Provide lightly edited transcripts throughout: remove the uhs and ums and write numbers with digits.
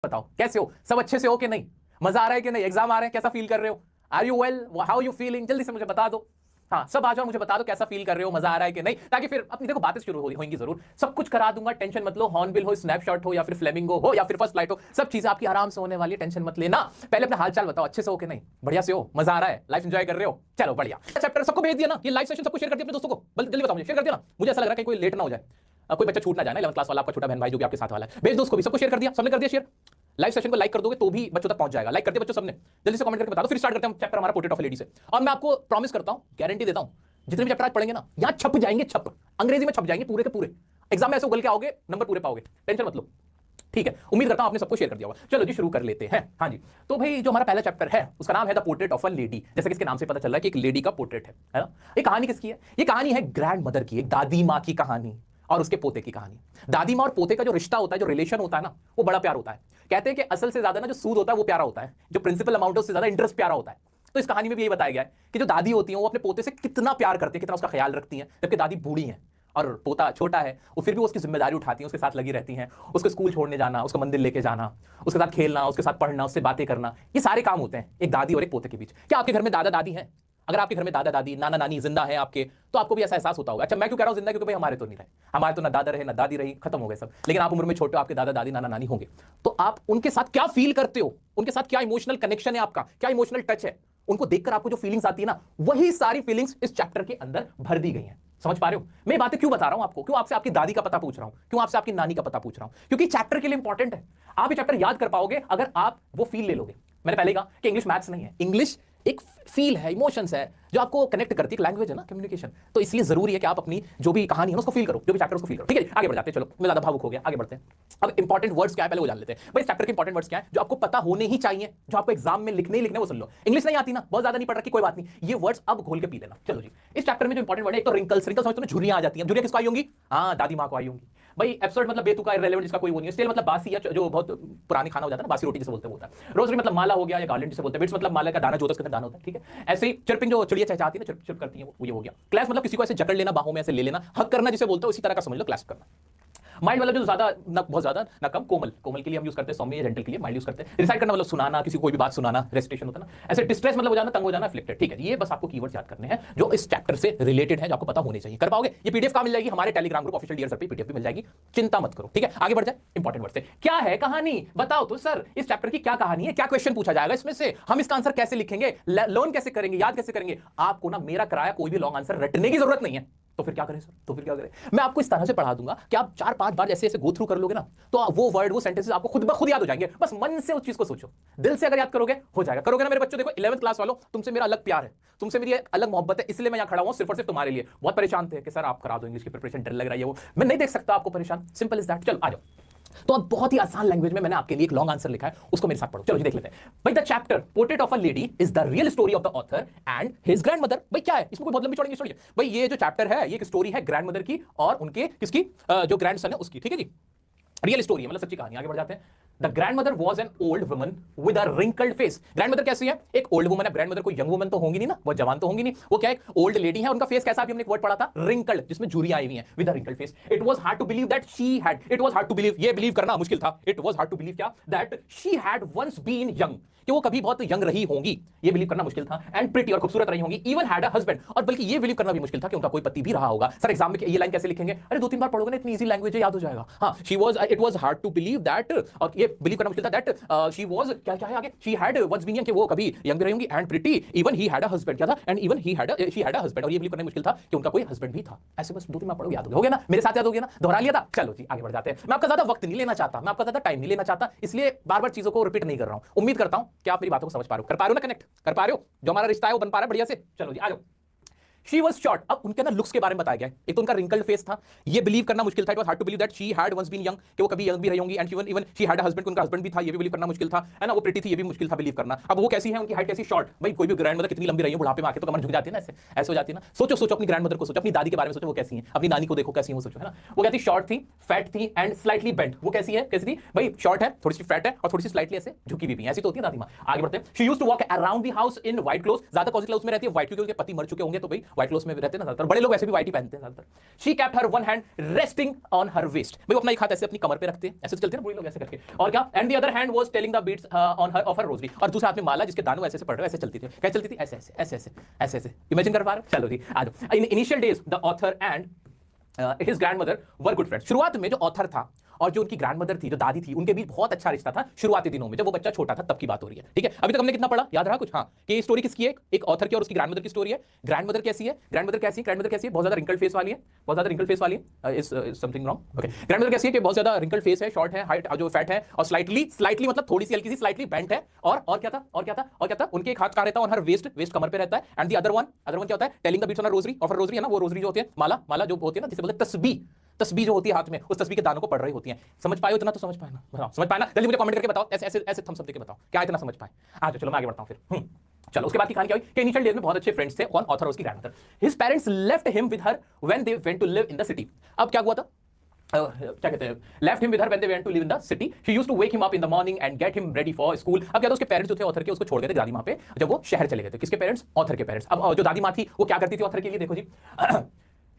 बताओ कैसे हो, सब अच्छे से हो कि नहीं, मजा आ रहा है कि नहीं, एग्जाम आ रहे हैं, कैसा फील कर रहे हो, are you well, how you feeling, जल्दी से मुझे बता दो। हाँ सब आ जाओ, मुझे बता दो कैसा फील कर रहे हो, मजा आ रहा है कि नहीं, ताकि फिर अपनी देखो बातें शुरू होंगी जरूर, सब कुछ करा दूंगा, टेंशन मत लो। हॉर्नबिल हो, स्नैपशॉट हो, या फिर फ्लेमिंगो हो, या फिर फर्स्ट फ्लाइट हो, सब चीजें आपकी आराम से होने वाली है, टेंशन मत लेना। पहले अपना हालचाल बताओ, अच्छे से हो कि नहीं, बढ़िया से हो, मजा आ रहा है, लाइफ एंजॉय कर रहे हो, चलो बढ़िया। चैप्टर सबको भेज दिया ना, ये लाइव सेशन सबको शेयर कर दिया अपने दोस्तों को, जल्दी बताओ मुझे, शेयर कर दिया ना, मुझे ऐसा लग रहा है कि कोई लेट ना हो जाए, कोई बच्चा छूट ना जाए ना, 11th क्लास वाला आपका छोटा बहन भाई जो भी आपके साथ वाला है, भेज दो उसको भी, सबको शेयर कर दिया, सबने कर दिया शेयर। लाइव सेशन को लाइक कर दोगे तो भी बच्चों तक पहुंच जाएगा, लाइक कर दिया बच्चों सबने, जल्दी से कमेंट करके बता दो, फिर स्टार्ट करते हैं चैप्टर हमारा पोर्ट्रेट ऑफ अ लेडी से। और मैं आपको प्रॉमिस करता हूं, गारंटी देता हूं, जितने भी चैप्टर आज पढ़ेंगे ना, यहां छप जाएंगे, छप अंग्रेजी में छप जाएंगे पूरे के पूरे, एग्जाम में ऐसे उगल के आओगे, नंबर पूरे पाओगे, टेंशन मत लो, ठीक है। उम्मीद करता हूं आपने सबको शेयर कर दिया होगा। चलो जी शुरू कर लेते हैं। हाँ जी, तो भाई जो हमारा पहला चैप्टर है उसका नाम है the portrait of a lady, जैसे कि इसके नाम से पता चल रहा है कि एक लेडी का पोर्ट्रेट है ना। ये कहानी किसकी है? ये कहानी है ग्रैंड मदर की, एक दादी माँ की कहानी और उसके पोते की कहानी। दादी माँ और पोते का जो रिश्ता होता है, जो रिलेशन होता है ना, वो बड़ा प्यार होता है। कहते हैं कि असल से ज्यादा ना जो सूद होता है वो प्यारा होता है, जो प्रिंसिपल अमाउंट है उससे ज्यादा इंटरेस्ट प्यारा होता है। तो इस कहानी में भी यही बताया गया है कि जो दादी होती है वो अपने पोते से कितना प्यार करती है, कितना उसका ख्याल रखती है, जबकि दादी बूढ़ी है और पोता छोटा है, वो फिर भी उसकी जिम्मेदारी उठाती है, उसके साथ लगी रहती हैं, उसको स्कूल छोड़ने जाना, उसको मंदिर लेके जाना, उसके साथ खेलना, उसके साथ पढ़ना, उससे बातें करना, ये सारे काम होते हैं एक दादी और एक पोते के बीच। क्या आपके घर में दादा दादी हैं? अगर आपके घर में दादा दादी नाना नानी जिंदा है आपके, तो आपको भी ऐसा एहसास होता होगा। अच्छा मैं क्यों कह रहा हूं जिंदा, क्योंकि भाई हमारे तो नहीं रहे, हमारे तो ना दादा रहे ना दादी रही, खत्म हो गए सब, लेकिन आप उम्र में छोटे हो, आपके दादा दादी नाना नानी होंगे, तो आप उनके साथ क्या फील करते हो, उनके साथ क्या इमोशनल कनेक्शन है आपका, क्या इमोशनल टच है, उनको देखकर आपको जो फीलिंग्स आती है ना, वही सारी फीलिंग्स इस चैप्टर के अंदर भर दी गई हैं। समझ पा रहे हो मैं बातें क्यों बता रहा हूं आपको, क्यों आपसे आपकी दादी का पता पूछ रहा हूं, क्यों आपसे आपकी नानी का पता पूछ रहा हूं? क्योंकि चैप्टर के लिए इंपॉर्टेंट है। आप ये चैप्टर याद कर पाओगे अगर आप वो फील ले लोगे। मैंने पहले कहा कि इंग्लिश मैथ्स नहीं है, इंग्लिश एक फील है, इमोशंस है, जो आपको कनेक्ट करती है, लैंग्वेज है ना, कम्युनिकेशन। तो इसलिए जरूरी है कि आप अपनी जो भी कहानी है उसको फील करो, जो भी चैप्टर उसको फील करो। ठीक है आगे बढ़ जाते हैं, चलो मैं ज्यादा भावुक हो गया, आगे बढ़ते हैं। अब इंपॉर्टेंट वर्ड्स क्या है पहले वो जान लेते हैं। भाई चैप्टर के इंपॉर्टेंट वर्ड्स क्या है जो आपको पता होने ही चाहिए, जो आपको एग्जाम में लिखने ही लिखने, वो सुन लो। इंग्लिश नहीं आती ना, बहुत ज्यादा नहीं पढ़ रखी, कोई बात नहीं, ये वर्ड्स अब घोल के पी लेना। चलो जी, इस चैप्टर में जो इंपॉर्टेंट वर्ड है, एक तो रिंकल्स, रिंकल्स समझते हो ना, झुर्रियां आ जाती हैं। झुर्रियां किसको आई होंगी? हाँ दादी माँ को आई होंगी। भाई एब्सर्ड मतलब बेतुका, इररिलेवेंट, जिसका कोई वो नहीं है। स्टेल मतलब बासी, या जो बहुत पुरानी खाना हो जाता है ना, बासी रोटी जिसे बोलते हैं वो होता है। रोजरी मतलब माला हो गया, या गार्लिन जिसे बोलते हैं। बिट्स मतलब माला का दाना जो होता है, उसके अंदर दाना होता है, ठीक है। ऐसे ही चिरपिंग, जो चिड़िया चहचहाती है ना, चिरप चिरप करती है, वो ये हो गया। क्लैस मतलब किसी को ऐसे जकड़ लेना, बाहों में ऐसे ले लेना, हक करना जिसे बोलते हो, उसी तरह का समझ लो क्लैस करना। माइल्ड मतलब जो ज्यादा ना, बहुत ज्यादा ना कम, कोमल, कोमल के लिए हम यूज करते हैं, सौम्य या जेंटल के लिए माइल्ड यूज करते हैं। रिसाइट करना मतलब सुनाना, किसी को कोई भी बात सुनाना, रेसिटेशन होता है ना। ऐसे डिस्ट्रेस मतलब हो जाना, तंग हो जाना, अफ्लिक्टेड। ठीक है, ये बस आपको कीवर्ड्स याद करने हैं जो इस चैप्टर से रिलेटेड है, जो आपको पता होने चाहिए। कर पाओगे? ये पीडीएफ कहां मिल जाएगी? हमारे Telegram group official dear sir पे पीडीएफ भी मिल जाएगी, चिंता मत करो। ठीक है आगे बढ़ जाए इंपॉर्टेंट वर्ड से। क्या है कहानी बताओ तो सर, इस चैप्टर की क्या कहानी है, क्या क्वेश्चन पूछा जाएगा इसमें से, हम इसका आंसर कैसे लिखेंगे, लर्न कैसे करेंगे, याद कैसे करेंगे? आपको ना मेरा कराया कोई भी लॉन्ग आंसर रटने की जरूरत नहीं है। तो फिर क्या करें सर, तो फिर क्या करें? मैं आपको इस तरह से पढ़ा दूंगा कि आप 4-5 बार जैसे ऐसे गो थ्रू कर लोगे ना, तो वो वर्ड, वो सेंटेंसेस आपको खुद ब खुद याद हो जाएंगे। बस मन से उस चीज को सोचो, दिल से अगर याद करोगे हो जाएगा। करोगे ना मेरे बच्चों? देखो 11th क्लास वालों, तुमसे मेरा अलग प्यार है, तुमसे मेरी अलग मोहब्बत है, इसलिए मैं यहां खड़ा हूं सिर्फ और सिर्फ तुम्हारे लिए। बहुत परेशान थे कि सर आप करा दो इंग्लिश की प्रिपरेशन, डर लग रहा है वो, मैं नहीं देख सकता आपको परेशान, सिंपल इज दैट। चलो आ जाओ। तो अब बहुत ही आसान लैंग्वेज में मैंने आपके लिए एक लॉन्ग आंसर लिखा है, उसको मेरे साथ पढ़ो। चलो जी देख लेते हैं। भाई the chapter portrait of a lady is the real story of the author and his grandmother. भाई क्या है इसमें, कोई बहुत लंबी चौड़ी स्टोरी है? भाई ये जो चैप्टर है ये एक स्टोरी है ग्रैंडमदर की और उनके किसकी, जो ग्रैंडसन है उसकी। ठीक है जी, रियल स्टोरी है, मतलब सच्ची कहानी। आगे बढ़ जाते हैं। The grandmother was an old woman with a wrinkled face. Grandmother कैसी है? एक ओल्ड वुमन है। ग्रैंडमदर कोई यंग वुमन तो होंगी नहीं ना, वो जवान तो होंगी नहीं, वो क्या एक ओल्ड लेडी है। उनका फेस कैसा, अभी हमने एक वर्ड पढ़ा था रिंकल्ड, जिसमें झुर्रियां आई हुई हैं, with a wrinkled face. It was hard to believe that she had, it was hard to believe, ये बिलीव करना मुश्किल था। It was hard to believe क्या? That she had once been young, कि वो कभी बहुत यंग रही होंगी, ये बिलीव करना मुश्किल था। एंड प्रिटी, और खूबसूरत रही होंगी। इवन हैड अ हस्बैंड, और बल्कि ये बिलीव करना भी मुश्किल था कि उनका कोई पति भी रहा होगा। सर एग्जाम में ये लाइन कैसे लिखेंगे? अरे 2-3 बार पढ़ोगे ना, इतनी इजी लैंग्वेज है, याद हो जाएगा। हाँ she was, it was hard to believe that, और ये बिलीव करना मुश्किल था दैट शी वाज, क्या क्या है आगे, she had once been young, कि वो कभी यंग भी रही होंगी। And pretty, even he had a husband, क्या था? And even he had she had a husband, और ये बिलीव करना मुश्किल था कि उनका कोई हस्बैंड भी था। ऐसे बस 2-3 बार पढ़ोगे, याद हो गया ना, मेरे साथ याद हो गया ना, दोहरा लिया था। चलो जी आगे बढ़ जाते हैं। मैं आपका ज्यादा वक्त नहीं लेना चाहता, मैं आपका ज्यादा टाइम नहीं लेना चाहता, इसलिए बार बार चीजों को रिपीट नहीं कर रहा हूं। उम्मीद करता हूं कि आप मेरी बातों को समझ पा रहे हो, कर पा रहे हो ना, कनेक्ट कर पा रहे हो, जो हमारा रिश्ता है वो बन पा रहा है बढ़िया से। चलो जी आ जाओ। She was short, अब उनके ना लुक्स के बारे में बताया गया है। एक तो उनका रिंकल्ड फेस था, ये बिलीव करना मुश्किल था। It was hard to believe that she had once been young, कि वो कभी यंग भी रही होंगी। And even she had a husband, उनका हस्बैंड भी था, ये भी बिलीव करना मुश्किल था, है ना। वो प्रिटी थी, ये भी मुश्किल था बिलीव करना। अब वो कैसी है, उनकी हाइट कैसी, शॉर्ट। भाई कोई भी ग्रैंडमदर कितनी लंबी रही है, बुढ़ापे में आके तो कमर झुक जाती है ना, ऐसे ऐसे हो जाती है ना। सोचो सोचो अपनी ग्रैंडमदर को सोचो, अपनी दादी के बारे में सोचो, वो कैसी है, अपनी नानी को देखो कैसी है, वो सोचो, है ना। वो कहती शॉर्ट थी, फैट थी एंड स्लाइटली बेंट। वो कैसी है, कैसी थी भाई? शॉर्ट है, थोड़ी सी फैट है और थोड़ी सी स्लाइटली ऐसे झुकी भी है, ऐसी तो होती है दादी माँ। आगे बढ़ते हैं। She used to walk around the house in white clothes, ज्यादा कौन से क्लोथ्स में रहती है? व्हाइट, क्योंकि उनके पति मर चुके होंगे, तो भाई व्हाइट क्लोथ में रहते हैं ना ज्यादातर, बड़े लोग ऐसे भी व्हाइट ही पहनते हैं ज्यादातर। She kept her one hand resting on her waist, भाई अपना एक हाथ ऐसे अपनी कमर पे रखते हैं, ऐसे चलते हैं ना बड़े लोग ऐसे करके, और क्या, and the other hand was telling the beats on her of her rosary, और दूसरे हाथ में माला जिसके दानों ऐसे पड़ रहे ऐसे चलती थी, कैसे चलती थी, ऐसे ऐसे ऐसे ऐसे ऐसे ऐसे, इमेजिन कर पा रहे हो? चलो जी आ जाओ। In initial days the author and his grandmother were good friends. शुरुआत में जो ऑथर था और जो उनकी ग्रैंडमदर थी, जो दादी थी, उनके बीच बहुत अच्छा रिश्ता था शुरुआती दिनों में, जब वो बच्चा छोटा था तब की बात हो रही है, ठीक है। अभी तक हमने कितना पढ़ा, याद रहा कुछ? हाँ, कि ये स्टोरी किसकी है? एक ऑथर की और उसकी ग्रैंडमदर की स्टोरी है। ग्रैंडमदर कैसी है? ग्रैंडमदर कैसी है? ग्रैंडमदर कैसी है? बहुत ज्यादा रिंकल फेस वाली है, बहुत ज्यादा रिंकल फेस वाली है। Is something wrong? Okay, grandmother कैसी है कि बहुत ज्यादा रिंकल फेस है, शॉर्ट है, हाइट जो फैट है, और स्लाइटली मतलब थोड़ी सी हल्की सी स्लाइटली बेंट है, और क्या था, और क्या था, और क्या था, उनके एक हाथ का रहता है ऑन हर वेस्ट, वेस्ट कमर पे रहता है, एंड द अदर वन क्या होता है? Telling the beats on her rosary, of her rosary है ना, वो रोजरी जो होती है, माला जो होती है ना, जिसे बोलते हैं तस्बीह, तस्बीह जो होती है हाथ में, उस तस्बीह के दानों को पढ़ रही होती हैं। समझ पाए इतना? तो समझ पाए ना? समझ पाए ना? जल्दी मुझे कमेंट करके बताओ, ऐसे ऐसे ऐसे थम्स अप देके बताओ क्या इतना समझ पाए। आज चलो मैं आगे बढ़ता हूं फिर। चलो उसके बाद की कहानी क्या हुई कि इनिशियल डेज में बहुत अच्छे फ्रेंड्स थे, कौन? ऑथर और उसकी grandmother. His parents left him with her when they went to live in the city. अब क्या हुआ था? क्या कहते हैं, left him with her when they went to live in the city. She used to wake him up in the morning and get him ready for school. अब क्या था, उसके पेरेंट्स जो थे ऑथर के, उसको छोड़ गए थे दादी माँ पे जब वो शहर चले गए थे। किसके पेरेंट्स? ऑथर के पेरेंट्स। अब जो दादी माँ थी वो क्या करती थी ऑथर के लिए? देखो जी,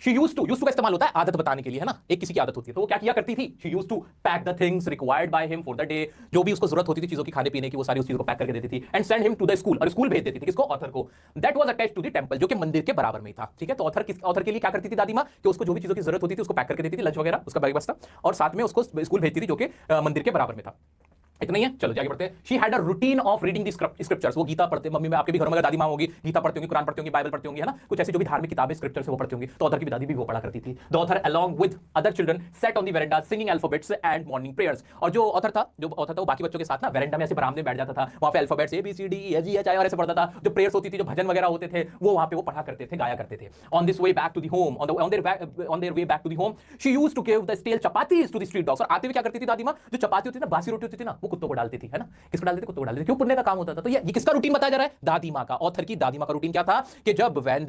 She used to का इस्तेमाल होता है आदत बताने के लिए, है ना, एक किसी की आदत होती है, तो वो क्या किया करती थी? She used to pack the things required by him for the day, जो भी उसको जरूरत होती थी चीजों की खाने पीने की, वो सारी उस चीजों को पैक करके देती थी, and send him to the school, और स्कूल भेज देती थी। किसको? ऑथर को। That was attached to the temple, जो कि मंदिर के बराबर में ही था, ठीक है। तो ऑथर के लिए क्या करती थी दादी माँ कि उसको जो भी चीजों की जरूरत होती थी उसको पैक करके देती थी, लंच वगैरह उसका बैग बस्ता, और साथ में उसको स्कूल भेजती थी जो कि मंदिर के बराबर में था। इतना ही है, चलो आगे बढ़ते हैं। She had a routine of reading the scriptures, वो गीता पढ़ते, मम्मी में आपके भी घरों में दादी माँ होगी, गीता पढ़ती होंगी, कुरान पढ़ती होंगी, बाइबल पढ़ती होंगी, है ना, कुछ ऐसी जो भी धार्मिक किताबें स्क्रिप्चर्स वो पढ़ती होंगी, तो ऑथर की दादी भी वो पढ़ा करती थी। The author along with other children set on the veranda singing alphabets and morning prayers. और जो ऑथर था वो बाकी बच्चों के साथ ना वेरेंडा में ऐसे बरामदे में बैठ जाता था, वहां पे अल्फाबेट्स ABCD EFG और ऐसे पढ़ता था। जो प्रेयर्स होती थी, जो भजन वगैरह होते थे, वो वहां पे वो पढ़ा करते थे, गाया करते थे। On this way back to the home, on their way back to the home, she used to give the stale chapatis to the street dogs. और आते हुए क्या करती थी दादी माँ? जो चपाती होती थी ना, बासी रोटी होती थी ना, वो कुत्तों को डालती थी, है ना। किसको डालती थी? कुत्तों को डालती थी, क्यों? पुण्य का काम होता था। तो ये किसका रूटीन बताया जा रहा है? दादी माँ का। ऑथर की दादी माँ का रूटीन क्या था कि जब व्हेन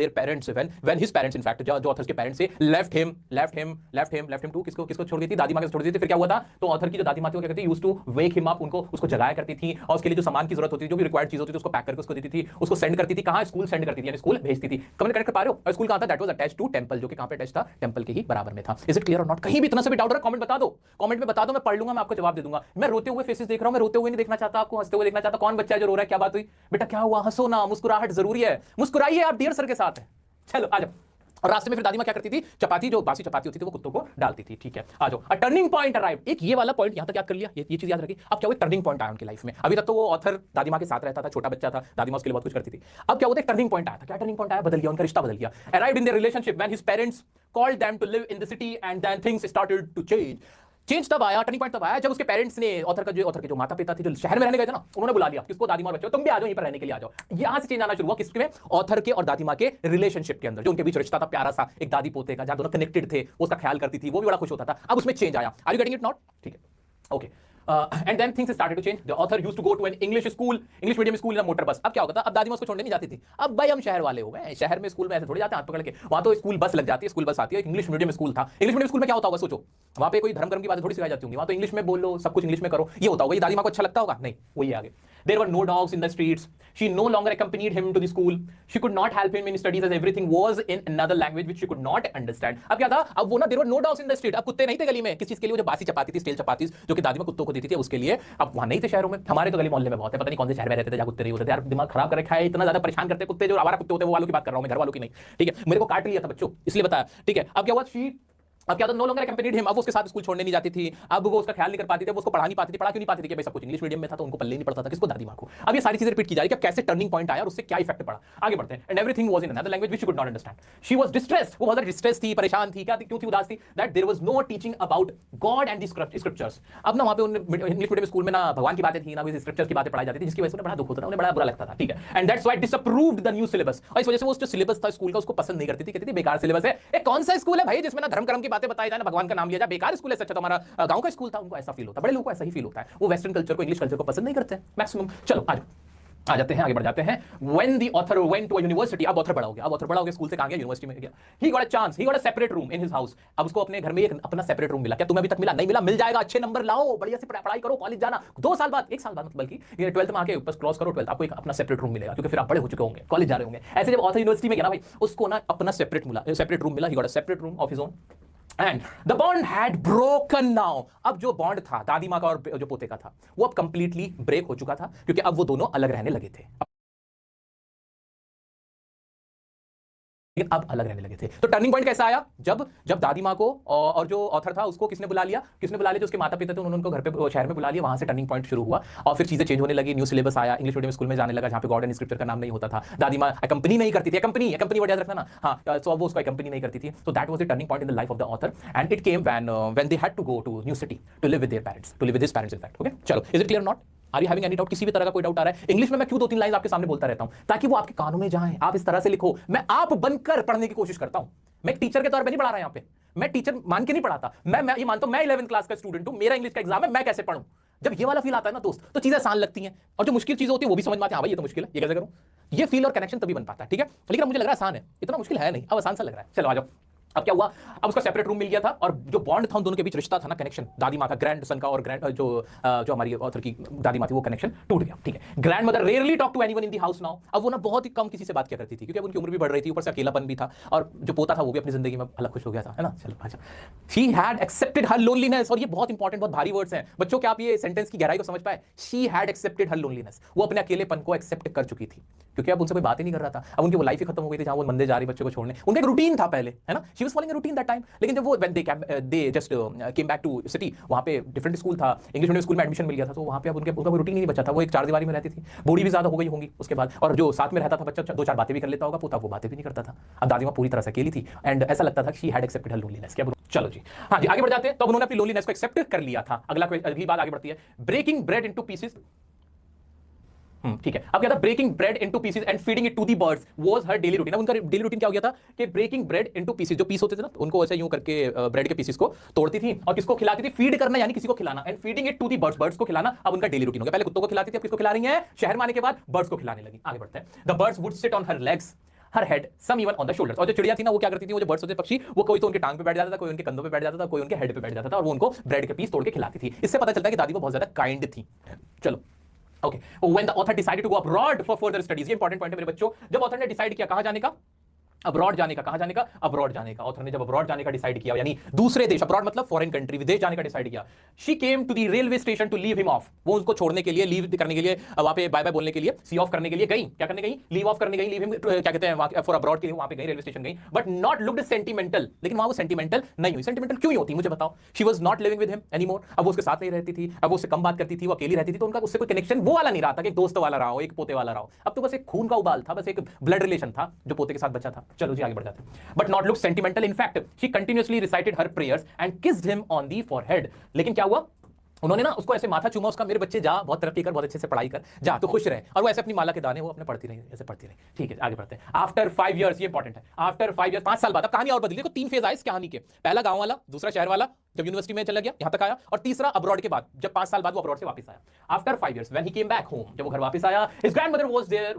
हिज पेरेंट्स इनफैक्ट जो ऑथर के पेरेंट्स से लेफ्ट हिम टू किसको छोड़ दी थी? दादी माँ को छोड़ दी थी। फिर क्या हुआ था? तो ऑथर की जो दादी माँ थी वो क्या करती थी? Used to wake him up, उसको जगाया करती थी, और उसके लिए जो सामान की जरूरत होती थी, जो भी रिक्वायर्ड चीज होती थी, उसको पैक करके उसको देती थी, उसको सेंड करती थी। कहां? स्कूल सेंड करती थी, यानी स्कूल भेजती थी। कमेंट करके पा रहे हो? और स्कूल कहां था? That was attached to temple, जो कि कहां पे अटैच था? टेंपल के ही बराबर में था। इज इट क्लियर और नॉट? कहीं भी इतना सा भी डाउट है कमेंट बता दो, कमेंट में बता दो, मैं पढ़ लूंगा, मैं आपको जवाब दे दूंगा। मैं रोते हुए फेसेस देख रहा हूं, मैं रोते हुए नहीं देखना चाहता आपको, हंसते हुए देखना चाहता। कौन बच्चा है जो रो रहा है? क्या बात हुई बेटा? क्या हुआ? हंसो ना, मुस्कुराहट जरूरी है, मुस्कुराइए आप डियर सर के साथ है। चलो आ जाओ। और रास्ते में फिर दादी माँ क्या करती थी? चपाती, जो बासी चपाती होती थी, वो कुत्तों को डालती थी, ठीक है। आ जाओ। A turning point arrived. एक ये वाला पॉइंट यहां तक याद कर लिया, ये चीज याद रखी। अब क्या हुआ? टर्निंग पॉइंट आया उनकी लाइफ में। अभी तक तो वो ऑथर दादी माँ के साथ रहता था, छोटा बच्चा था, दादी माँ उसके लिए बहुत कुछ करती थी। अब क्या होता है? टर्निंग पॉइंट आया था। क्या टर्निंग पॉइंट आया? बदल गया, उनका रिश्ता बदल गया। Arrived in their relationship when his parents called them to live in the city and then things started to change. Change तब आया, टर्निंग पॉइंट तब आया जब उसके पेरेंट्स ने ऑथर के जो माता पिता थे, जो शहर में रहने गए थे ना, उन्होंने बुला लिया। किसको? दादी माँ बच्चों, तुम भी आ जाओ, यहीं पर रहने के लिए आ जाओ। यहां से चेंज आना शुरू हुआ। किसके में? ऑथर के और दादी माँ के रिलेशनशिप के अंदर, जो उनके बीच रिश्ता था प्यारा सा, एक दादी पोते का, जहां दोनों कनेक्टेड थे, उसका ख्याल करती थी, वो भी बड़ा खुश होता था। अब उसमें चेंज आया। Are you getting it not? ठीक है, okay. And then things started to change. The author used to go to an English medium school in a motor bus. अब क्या होता था? अब दादी माँ उसको छोड़ने नहीं जाती थी। अब भाई हम शहर वाले हो गए, शहर में स्कूल में ऐसे थोड़ी जाते हैं हाथ पकड़ के। वहां तो स्कूल बस लग जाती है, स्कूल बस आती है। इंग्लिश मीडियम स्कूल था। इंग्लिश मीडियम स्कूल में क्या होता होगा? सोचो, वहां पे कोई धर्म की बातें थोड़ी सिखाई जाती होंगी। वहां तो इंग्लिश में बोलो, सब कुछ इंग्लिश में करो, ये होता होगा। ये दादी माँ को अच्छा लगता होगा? नहीं, वही आगे। There were no dogs in the streets. She no longer accompanied him to the school. She could not help him in studies as everything was in another language which she could not understand. अब क्या था? अब वो ना, there were no dogs in the street. अब कुत्ते नहीं थे गली में। किस चीज के लिए? वो जो बासी चपाती थी, स्टेल चपाती, जो कि दादी माँ कुत्तों को देती थी, उसके लिए। अब वहां नहीं थे शहरों में। हमारे तो गली मोहल्ले में बहुत है, पता नहीं कौन से शहर में रहते थे जहाँ कुत्ते नहीं होते थे। यार दिमाग खराब कर रखा है, इतना ज्यादा परेशान करते कुत्ते, जो आवारा कुत्ते होते हैं, वो वालों की बात कर रहा हूं मैं, घर वालों की नहीं, ठीक है। मेरे को काट लिया था बच्चों, इसलिए बताया, ठीक है। अब क्या हुआ? अब क्या था? No longer accompanied him. अब उसके साथ स्कूल छोड़ने नहीं जाती थी, अब वो उसका ख्याल नहीं कर पाती थी, वो उसको पढ़ा नहीं पाती थी। पढ़ा क्यों नहीं पाती थी? कि भाई सब कुछ इंग्लिश मीडियम में था, तो उनको पल्ले नहीं पड़ता था। किसको? दादी माँ को। अब ये सारी चीजें रिपीट की जा रही है कि कैसे टर्निंग पॉइंट आया और उससे क्या इफेक्ट पड़ा। आगे बढ़ते हैं। And everything was in another language which she could not understand. She was distressed, वो बहुत डिस्ट्रेस थी, परेशान थी। क्या थी? क्यों थी उदास थी? That there was no teaching about God and the scriptures. अब ना वहां पे इंग्लिश मीडियम स्कूल में ना भगवान की बातें थी, ना कोई स्क्रिप्चर्स की बातें पढ़ाई जाती थी, जिसकी वजह से उन्हें बड़ा दुख होता था, उन्हें बड़ा बुरा लगता था, ठीक है। And that's why disapproved the new syllabus. और इस वजह से वो जो सिलेबस था स्कूल का, उसको पसंद नहीं करती थी। कहती थी बेकार सिलेबस है, ये कौन सा स्कूल है भाई जिसमें ना धर्म कर्म की बातें बताई जाए, ना भगवान का नाम लिया जाए, बेकार स्कूल है। अच्छा तो हमारा गांव का स्कूल था। उनको ऐसा फील होता है, बड़े लोगों को ऐसा ही फील होता है। वो वेस्टर्न कल्चर को, इंग्लिश कल्चर को पसंद नहीं करते मैक्सिमम। चलो आ जाओ। आ जाते हैं, आगे बढ़ जाते हैं। When the author went to a university, अब ऑथर बड़ा हो गया, अब ऑथर बड़ा हो गया, स्कूल से कहाँ गया, यूनिवर्सिटी में गया। He got a chance, he got a separate room in his house। अब उसको अपने घर में एक अपना सेपरेट रूम मिला। क्या तुम्हें अभी तक मिला? नहीं मिला, मिल जाएगा। अच्छे नंबर लाओ, बढ़िया से पढ़ाई करो, कॉलेज जाना, 2 साल बाद, 1 साल बाद, बल्कि 12th में आके बस क्रॉस करो 12th, आपको एक अपना सेपरेट रूम मिलेगा, क्योंकि फिर आप बड़े हो चुके होंगे, कॉलेज जा रहे होंगे। ऐसे जब ऑथर यूनिवर्सिटी में गया ना भाई, उसको ना अपना सेपरेट रूम मिला। He got a separate room of his own and the bond had broken now. अब जो बॉन्ड था दादी माँ का और जो पोते का था, वो अब कंप्लीटली ब्रेक हो चुका था, क्योंकि अब वो दोनों अलग रहने लगे थे। लेकिन अब अलग रहने लगे थे। तो टर्निंग पॉइंट कैसा आया? जब दादी माँ को और जो ऑथर था उसको किसने बुला लिया? जो उसके माता पिता थे उन्होंने उनको घर पे शहर में बुला लिया। वहां से टर्निंग पॉइंट शुरू हुआ और फिर चीजें चेंज होने लगी। न्यू सिलेबस आया, इंग्लिश मीडियम स्कूल में जाने लगा, जहां पे गॉड एंड स्क्रिप्चर का नाम नहीं होता था। दादी माँ कंपनी नहीं करती थी, कंपनी वर्ड याद रखना ना। हाँ, तो अब वो उसको कंपनी नहीं करती थी। तो that was the turning point in the life of the author and it came when they had to go to new city to live with their parents, to live with his parents in fact. Okay, चलो, is it clear not? Are you having any doubt? किसी भी तरह का कोई doubt आ रहा है? English में मैं क्यों 2-3 लाइन आपके सामने बोलता रहता हूं? ताकि वो आपके कानों में जाए, आप इस तरह से लिखो। मैं आप बनकर पढ़ने की कोशिश करता हूं। मैं एक टीचर के तौर पे नहीं पढ़ा रहा यहां पे, मैं टीचर मान के नहीं पढ़ाता। मैं ये मानता हूं मैं 11th क्लास का स्टूडेंट हूं, मेरा इंग्लिश का एग्जाम है, मैं कैसे पढ़ूं? जब ये वाला फील आता है ना दोस्त, तो चीजें आसान लगती हैं और जो मुश्किल चीजें होती है वो भी समझ में आती है। हाँ भाई, ये तो मुश्किल है, ये कैसे करूं? ये फील और कनेक्शन तभी बन पाता है, ठीक है? लेकिन अब मुझे लग रहा है आसान है, इतना मुश्किल है नहीं, अब आसान सा लग रहा है। चलो आ जाओ। अब क्या हुआ? अब उसका सेपरेट रूम मिल गया था और जो बॉन्ड था उन दोनों के बीच, रिश्ता था ना, कनेक्शन, दादी माँ का, ग्रैंड सन का और ग्रैंड जो हमारी ऑथर की दादी माँ थी, वो कनेक्शन टूट गया, ठीक है? Grandmother rarely talk to anyone in the house now. अब वो ना बहुत ही कम किसी से बात किया करती थी, क्योंकि उनकी उम्र भी बढ़ रही थी, ऊपर से अकेलापन भी था और जो पोता था वो भी अपनी जिंदगी में अलग खुश हो गया था, है ना? चलो अच्छा। She had accepted her loneliness, और ये बहुत इंपॉर्टेंट, बहुत भारी वर्ड्स हैं बच्चों, क्या आप ये सेंटेंस की गहराई को समझ पाए? She had accepted her loneliness, वो अपने अकेलेपन को एक्सेप्ट कर चुकी थी, क्योंकि अब उनसे कोई बात ही नहीं कर रहा था। अब उनकी वो लाइफ ही खत्म हो गई थी जहां वो मंदिर जा रही बच्चों को छोड़ने। उनका एक रूटीन था पहले, है ना? She was following a routine that time. लेकिन जब वो when they just came back to city, वहां पे डिफरेंट स्कूल था, इंग्लिश मीडियम स्कूल में एडमिशन मिल गया था, तो वहां पे अब उनका कोई रूटीन ही नहीं बचा था। वो एक 4 दीवारी में रहती थी, बूढ़ी भी ज्यादा हो गई होंगी उसके बाद, और जो साथ में रहता था बच्चा 2-4 बातें भी कर लेता होगा, पोता वो बातें भी नहीं करता था। अब दादी माँ पूरी तरह से अकेली थी एंड ऐसा लगता था कि she had accepted her loneliness. क्या? चलो जी, हाँ जी, आगे बढ़ जाते हैं। तो उन्होंने अपनी लोनलीनेस को एक्सेप्ट कर लिया था। अगली बात आगे बढ़ती है, ब्रेकिंग ब्रेड इनटू पीसेस। ठीक है, अब क्या था? Breaking bread into pieces and feeding it to the birds was her daily routine. अब उनका डेली रूटीन क्या हो गया था कि ब्रेकिंग ब्रेड इनटू पीसेस, जो पीस होते थे ना, उनको ऐसे यूं करके ब्रेड के पीसेस को तोड़ती थी और किसको खिलाती थी? फीड करना, यानी किसी को खिलाना, and feeding it to the birds, birds को खिलाना। अब उनका डेली रूटीन हो गया। पहले कुत्तों को खिलाती थी, अब किसको खिला रही है? शहर में आने के बाद बर्ड्स को खिलाने लगी। आगे बढ़ते हैं। The birds would sit on her legs, her head, some even on the shoulders. और जो चिड़िया थी ना, वो क्या करती थी? वो जो बर्ड्स होते पक्षी, वो कोई तो उनके टांग पे बैठ जाता था, कोई उनके कंधों पे बैठ जाता था, कोई उनके हेड पे बैठ जाता था, और वो उनको ब्रेड के पीस तोड़ के खिलाती थी। इससे पता चलता है कि दादी वो बहुत ज्यादा काइंड थी। चलो, okay, when the author decided to go abroad for further studies, ये इंपॉर्टेंट पॉइंट है मेरे बच्चों। जब ऑथर ने डिसाइड किया कहां जाने का? अब्रॉड जाने का। कहां जाने का? अब्रॉड जाने का। ऑथर ने जब अब्रॉड जाने का डिसाइड किया, यानी दूसरे देश, अब्रॉड मतलब फॉरेन कंट्री, विदेश जाने का डिसाइड किया, she came to the railway station to leave him off. वो उसको छोड़ने के लिए, लीव करने के लिए, वहां पे बाय बाय बोलने के लिए, सी ऑफ करने के लिए गई। क्या करने गई? लीव ऑफ करने गई, लीव हिम, क्या कहते हैं, फॉर अब्रॉड के लिए वहां पे गई, रेलवे स्टेशन गई। बट नॉट लुक्ड सेंटिमेंटल, लेकिन वहां वो सेंटिमेंटल नहीं हुई। सेंटिमेंटल क्यों नहीं होती मुझे बताओ? She was not living with him anymore. अब वो उसके साथ नहीं रहती थी, अब वो उससे कम बात करती थी, वो अकेली रहती थी, तो उनका उससे कोई कनेक्शन वो वाला नहीं रहा था कि एक दोस्त वाला रहा हो, एक पोते वाला रहा हो। अब तो बस एक खून का उबाल था, बस एक ब्लड रिलेशन था जो पोते के साथ बचा था। चलो जी, आगे बढ़ जाते हैं। But not look sentimental. In fact, she continuously recited her prayers and kissed him on the forehead. लेकिन क्या हुआ? उन्होंने ना उसको ऐसे माथा चूमा, उसका, मेरे बच्चे जा, बहुत तरक्की कर, बहुत अच्छे से पढ़ाई कर, जा तो खुश रहे। और वो ऐसे अपनी माला के दाने वो अपने पढ़ती रही, ऐसे पढ़ती रही। ठीक है, आगे बढ़ते हैं। आफ्टर 5 years, ये इंपॉर्टेंट है, आफ्टर 5 years, 5 साल बाद, अब कहानी और बदली। देखो 3 फेज आए इस कहानी के। पहला गांव वाला, दूसरा शहर वाला, जब यूनिवर्सिटी में चला गया यहां तक आया, और तीसरा अब्रॉड के बाद, जब 5 साल बाद वो अब्रॉड से वापस आया। After 5 years, when he came back home, जब वो घर वापस आया, his grandmother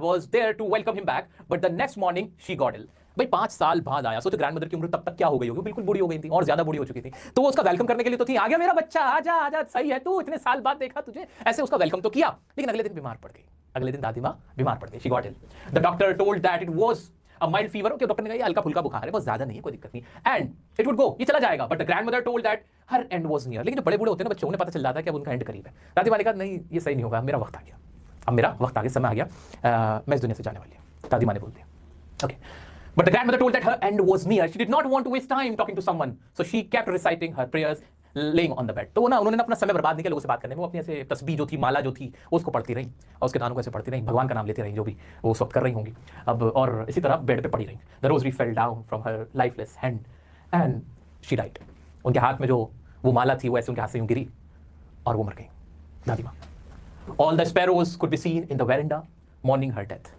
was there to welcome him back, but the next morning she got ill. भाई 5 साल बाद आया, सोचो ग्रैंडमदर की उम्र तब तक क्या हो गई होगी? बिल्कुल बूढ़ी हो गई थी, और ज्यादा बूढ़ी हो चुकी थी। तो वो उसका वेलकम करने के लिए तो थी, आ गया मेरा बच्चा, आजा आजा, सही है तू, इतने साल बाद देखा तुझे, ऐसे उसका वेलकम तो किया। लेकिन अगले दिन बीमार पड़ गई, अगले दिन दादी माँ बीमार पड़ गई, she got ill. The doctor told that it was a mild fever. Okay, doctor ने कहा ये हल्का फुल्का बुखार है, बहुत ज्यादा नहीं है, कोई दिक्कत नहीं, एंड इट वुड गो, ये चला जाएगा। But the grandmother told that her and was near. लेकिन जो बड़े बूढ़े होते हैं ना बच्चों, उन्हें पता चल जाता है कि अब उनका एंड करीब है। दादी माँ ने कहा नहीं, ये सही नहीं होगा, मेरा वक्त आ गया, अब मेरा वक्त आ गया, समय आ गया, मैं इस दुनिया से जाने वाली हूँ, दादी माँ ने बोल दिया। Okay, but the grandmother told that her end was near. She did not want to waste time talking to someone, so she kept reciting her prayers laying on the bed. तो ना उन्होंने अपना समय बर्बाद नहीं किया लोगों से बात करने में, वो अपनी ऐसे तस्बीह जो थी, माला जो थी, उसको पढ़ती रही और उसके दानों को ऐसे पढ़ती रही, भगवान का नाम लेती रही, जो भी वो उस वक्त कर रही होंगी। अब और इसी तरह बेड पे पड़ी रही। The rosary fell down from her lifeless hand and she died. उनके हाथ में जो वो माला थी वो ऐसे उनके हाथ से यूं गिरी और वो मर गई, दादी माँ। All the sparrows could be seen in the veranda mourning her death.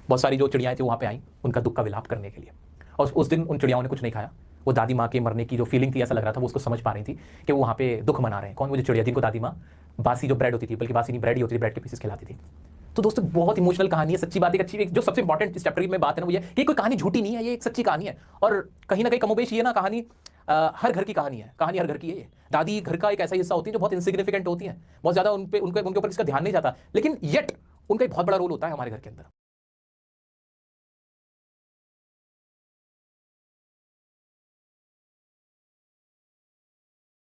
बहुत सारी जो चिड़ियाएं थी वहाँ पे आई उनका दुख का विलाप करने के लिए, और उस दिन उन चिड़ियाओं ने कुछ नहीं खाया। वो दादी माँ के मरने की जो फीलिंग थी, ऐसा लग रहा था वो उसको समझ पा रही थी कि वो वहाँ पे दुख मना रहे हैं। कौन? वो जो चिड़िया जिनको दादी माँ बासी जो ब्रेड होती थी, बल्कि बासी नहीं ब्रेड ही होती थी, ब्रेड के पीसेस खिलाती थी, तो दोस्तों बहुत इमोशनल कहानी है, सच्ची बात। एक अच्छी, जो सबसे इंपॉर्टेंट इस चैप्टर में बात है ना वो ये कि कोई कहानी झूठी नहीं है, ये एक सच्ची कहानी है। और कहीं ना कहीं कमोबेश ये ना कहानी हर घर की कहानी है, कहानी हर घर की है ये। दादी घर का एक ऐसा हिस्सा होती है जो बहुत इनसिग्निफिकेंट होती है, बहुत ज्यादा उन पे उनके ऊपर इसका ध्यान नहीं जाता, लेकिन येट उनका एक बहुत बड़ा रोल होता है हमारे घर के अंदर।